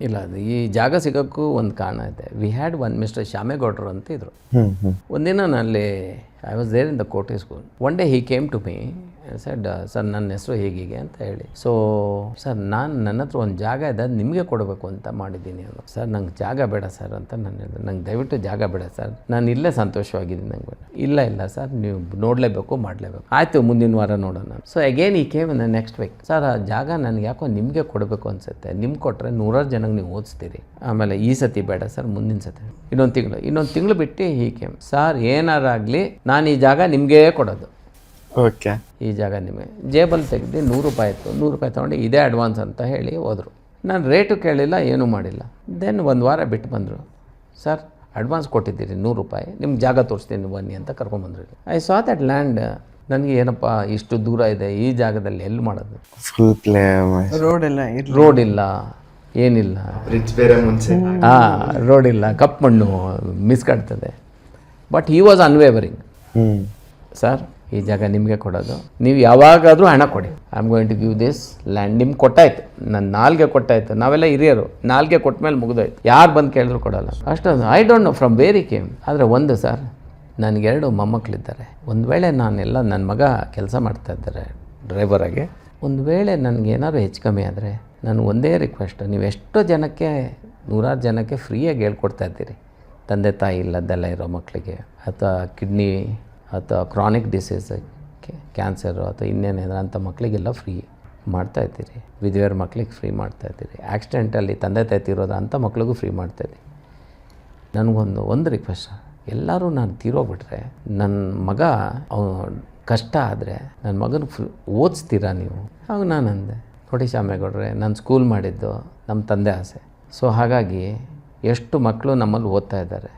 ಇಲ್ಲ, ಅದು ಈ ಜಾಗ ಸಿಗೋಕ್ಕೂ ಒಂದು ಕಾರಣ ಇದೆ. ವಿ ಹ್ಯಾಡ್ ಒನ್ ಮಿಸ್ಟರ್ ಶ್ಯಾಮೇಗೌಡರು ಅಂತ ಇದ್ರು. ಒಂದಿನ ನಲ್ಲಿ I was there in the Koti school. One day he came to me said, sir ನನ್ನ ಹೆಸರು ಹೀಗೆ ಅಂತ ಹೇಳಿ. ಸೊ ಸರ್ ನನ್ನ ಹತ್ರ ಒಂದು ಜಾಗ ಇದೆ, ಅದು ನಿಮಗೆ ಕೊಡಬೇಕು ಅಂತ ಮಾಡಿದ್ದೀನಿ ಅಂದರು. ಸರ್ ನಂಗೆ ಜಾಗ ಬೇಡ ಸರ್ ಅಂತ ನಾನು ಹೇಳಿದೆ. ನಂಗೆ ದಯವಿಟ್ಟು ಜಾಗ ಬೇಡ ಸರ್, ನಾನು ಇಲ್ಲೇ ಸಂತೋಷವಾಗಿದ್ದೀನಿ, ನಂಗೆ ಬೇಡ. ಇಲ್ಲ ಸರ್ ನೀವು ನೋಡಲೇಬೇಕು, ಮಾಡಲೇಬೇಕು. ಆಯಿತು, ಮುಂದಿನ ವಾರ ನೋಡೋಣ. ಸೊ ಅಗೇನ್ ಈ ಕೇಮ್ ನೆಕ್ಸ್ಟ್ ವೀಕ್. ಸರ್ ಆ ಜಾಗ ನನಗೆ ಯಾಕೋ ನಿಮಗೆ ಕೊಡಬೇಕು ಅನಿಸುತ್ತೆ, ನಿಮ್ಗೆ ಕೊಟ್ಟರೆ 100 ಜನಕ್ಕೆ ನೀವು ಓದಿಸ್ತೀರಿ, ಆಮೇಲೆ ಈ ಸತಿ ಬೇಡ ಸರ್, ಮುಂದಿನ ಸತಿ ಇನ್ನೊಂದು ತಿಂಗಳು ಬಿಟ್ಟು ಈ ಕೇಮ್. ಸರ್ ಏನಾರಾಗಲಿ ನಾನು ಈ ಜಾಗ ನಿಮಗೇ ಕೊಡೋದು. ಓಕೆ, ಈ ಜಾಗ ನಿಮಗೆ ಜೇಬಲ್ಲಿ ತೆಗೆದು 100 ರೂಪಾಯಿ ಇತ್ತು, 100 ರೂಪಾಯಿ ತೊಗೊಂಡು ಇದೇ ಅಡ್ವಾನ್ಸ್ ಅಂತ ಹೇಳಿ ಹೋದರು. ನಾನು ರೇಟು ಕೇಳಿಲ್ಲ, ಏನೂ ಮಾಡಿಲ್ಲ. ದೆನ್ ಒಂದು ವಾರ ಬಿಟ್ಟು ಬಂದರು. ಸರ್ ಅಡ್ವಾನ್ಸ್ ಕೊಟ್ಟಿದ್ದೀರಿ 100 ರೂಪಾಯಿ, ನಿಮ್ಗೆ ಜಾಗ ತೋರಿಸ್ತೀನಿ ಬನ್ನಿ ಅಂತ ಕರ್ಕೊಂಬಂದ್ರಿ. I saw that land. ನನಗೆ ಏನಪ್ಪ ಇಷ್ಟು ದೂರ ಇದೆ, ಈ ಜಾಗದಲ್ಲಿ ಎಲ್ಲಿ ಮಾಡೋದು? ಫುಲ್ ಪ್ಲೇ, ರೋಡ್ ಇಲ್ಲ, ಏನಿಲ್ಲ, ಬ್ರಿಡ್ಜ್ ಬೇರೆ ಮುಂಚೆ. ರೋಡ್ ಇಲ್ಲ, ಕಪ್ಪು ಮಣ್ಣು ಮಿಸ್ ಕಾಡ್ತದೆ. But he was unwavering. Sir ಈ ಜಾಗ ನಿಮಗೆ ಕೊಡೋದು, ನೀವು ಯಾವಾಗಾದರೂ ಹಣ ಕೊಡಿ, I am going to give this land. ನಿಮ್ಗೆ ಕೊಟ್ಟಾಯ್ತು, ನನ್ನ ನಾಲ್ಗೆ ಕೊಟ್ಟಾಯ್ತು, ನಾವೆಲ್ಲ ಹಿರಿಯರು, ನಾಲ್ಗೆ ಕೊಟ್ಟ ಮೇಲೆ ಮುಗಿದೋಯ್ತು, ಯಾರು ಬಂದು ಕೇಳಿದ್ರು ಕೊಡೋಲ್ಲ. ಅಷ್ಟೊಂದು I don't know from where he came. ಆದರೆ ಒಂದು ಸರ್, ನನಗೆ 2 ಮೊಮ್ಮಕ್ಕಳಿದ್ದಾರೆ. ಒಂದು ವೇಳೆ ನಾನೆಲ್ಲ ನನ್ನ ಮಗ ಕೆಲಸ ಮಾಡ್ತಾ ಇದ್ದಾರೆ ಡ್ರೈವರಾಗಿ, ಒಂದು ವೇಳೆ ನನಗೇನಾದ್ರು ಹೆಚ್ಚು ಕಮ್ಮಿ ಆದರೆ ನಾನು ಒಂದೇ ರಿಕ್ವೆಸ್ಟ್, ನೀವು ಎಷ್ಟೋ ಜನಕ್ಕೆ 100 ಜನಕ್ಕೆ ಫ್ರೀಯಾಗಿ ಹೇಳ್ಕೊಡ್ತಾ ಇದ್ದೀರಿ, ತಂದೆ ತಾಯಿ ಇಲ್ಲದೆಲ್ಲ ಇರೋ ಮಕ್ಕಳಿಗೆ, ಅಥವಾ ಕಿಡ್ನಿ ಅಥವಾ ಕ್ರಾನಿಕ್ ಡಿಸೀಸ್, ಕ್ಯಾನ್ಸರು ಅಥವಾ ಇನ್ನೇನಾದ್ರು ಅಂಥ ಮಕ್ಕಳಿಗೆಲ್ಲ ಫ್ರೀ ಮಾಡ್ತಾಯಿದ್ದೀರಿ, ವಿಧವೆಯರ ಮಕ್ಳಿಗೆ ಫ್ರೀ ಮಾಡ್ತಾಯಿದ್ದೀರಿ, ಆಕ್ಸಿಡೆಂಟಲ್ಲಿ ತಂದೆ ತಾಯಿ ತೀರೋದು ಅಂಥ ಮಕ್ಳಿಗೂ ಫ್ರೀ ಮಾಡ್ತಾಯಿದ್ದೀರಿ. ನನಗೊಂದು ರಿಕ್ವೆಸ್ಟ್, ಎಲ್ಲರೂ ನಾನು ತೀರೋಗ್ಬಿಟ್ರೆ ನನ್ನ ಮಗ ಕಷ್ಟ ಆದರೆ ನನ್ನ ಮಗನ ಓದಿಸ್ತೀರಾ ನೀವು? ಆಗ ನಾನು ಅಂದೆ, ನೋಡಿ ಶ್ಯಾಮೇಗೌಡ್ರೆ, ನಾನು ಸ್ಕೂಲ್ ಮಾಡಿದ್ದು ನಮ್ಮ ತಂದೆ ಆಸೆ. ಸೊ ಹಾಗಾಗಿ ಎಷ್ಟು ಮಕ್ಕಳು ನಮ್ಮಲ್ಲಿ ಓದ್ತಾ ಇದ್ದಾರೆ,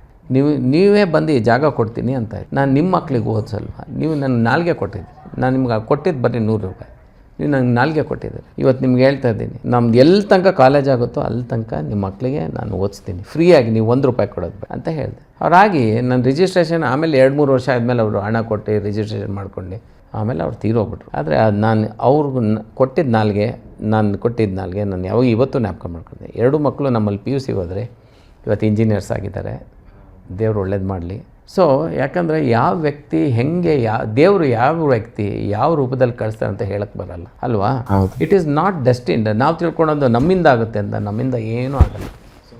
ನೀವೇ ಬಂದು ಈ ಜಾಗ ಕೊಡ್ತೀನಿ ಅಂತ. ನಾನು ನಿಮ್ಮ ಮಕ್ಳಿಗೆ ಓದಿಸಲ್ವ? ನೀವು ನನ್ನ ನಾಲ್ಗೆ ಕೊಟ್ಟಿದ್ದೀರಿ, ನಾನು ನಿಮ್ಗೆ ಕೊಟ್ಟಿದ್ದು ಬರೀ 100 ರೂಪಾಯಿ, ನೀವು ನಂಗೆ ನಾಲ್ಗೆ ಕೊಟ್ಟಿದ್ದೀರಿ. ಇವತ್ತು ನಿಮ್ಗೆ ಹೇಳ್ತಾ ಇದ್ದೀನಿ, ನಮ್ದು ಎಲ್ಲಿ ತನಕ ಕಾಲೇಜ್ ಆಗುತ್ತೋ ಅಲ್ಲಿ ತನಕ ನಿಮ್ಮ ಮಕ್ಕಳಿಗೆ ನಾನು ಓದಿಸ್ತೀನಿ ಫ್ರೀಯಾಗಿ, ನೀವು 1 ರೂಪಾಯಿ ಕೊಡೋದು ಅಂತ ಹೇಳಿದೆ. ಅವ್ರಾಗಿ ನನ್ನ ರಿಜಿಸ್ಟ್ರೇಷನ್ ಆಮೇಲೆ 2-3 ವರ್ಷ ಆದಮೇಲೆ ಅವರು ಹಣ ಕೊಟ್ಟು ರಿಜಿಸ್ಟ್ರೇಷನ್ ಮಾಡ್ಕೊಂಡು ಆಮೇಲೆ ಅವ್ರು ತೀರೋಗ್ಬಿಟ್ರು. ಆದರೆ ಅದು ನಾನು ಅವ್ರಿಗೂ ಕೊಟ್ಟಿದ್ದ ನಾಲ್ಗೆ ನಾನು ಯಾವಾಗ ಇವತ್ತು ಜ್ಞಾಪಕ ಮಾಡ್ಕೊಂಡೆ. 2 ಮಕ್ಕಳು ನಮ್ಮಲ್ಲಿ PUC ಹೋದರೆ ಇವತ್ತು ಇಂಜಿನಿಯರ್ಸ್ ಆಗಿದ್ದಾರೆ, ದೇವ್ರು ಒಳ್ಳೇದು ಮಾಡಲಿ. ಸೊ ಯಾಕಂದರೆ ಯಾವ ವ್ಯಕ್ತಿ ಹೆಂಗೆ, ದೇವರು ಯಾವ ವ್ಯಕ್ತಿ ಯಾವ ರೂಪದಲ್ಲಿ ಕಳಿಸ್ತಾರೆ ಅಂತ ಹೇಳಕ್ಕೆ ಬರಲ್ಲ ಅಲ್ವಾ? It is not destined. ನಾವು ತಿಳ್ಕೊಳೋದು ನಮ್ಮಿಂದ ಆಗುತ್ತೆ ಅಂತ, ನಮ್ಮಿಂದ ಏನೂ ಆಗಲ್ಲ.